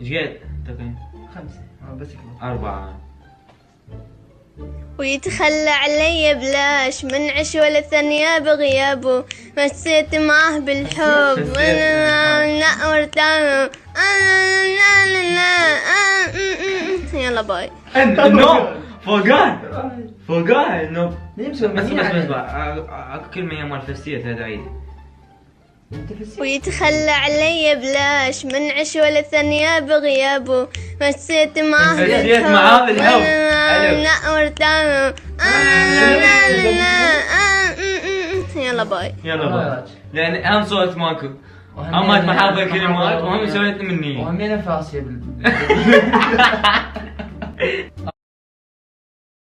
ايش قد تقييم؟ 5 بس كذا. 4. ويتخلى علي بلاش منعش ولا ثانية بغيابه، مسيت معاه بالحب لا وارتاح. يلا باي. نو فوقان نو. ليه مسوي بس مني عليه؟ اكو كلمة هي مال فسية هذا عيد. انت في السيف. ويتخلى علي بلاش منعش ولا ثانية بغيابه، مسيت معاه مسيت معاه بالحب. حلو. لا وارتاح. يلا باي. يلا بقى لان اهم صوت ماكو، اهم ما حافظ كلمات، وهم سويت مني. وهمين فاسية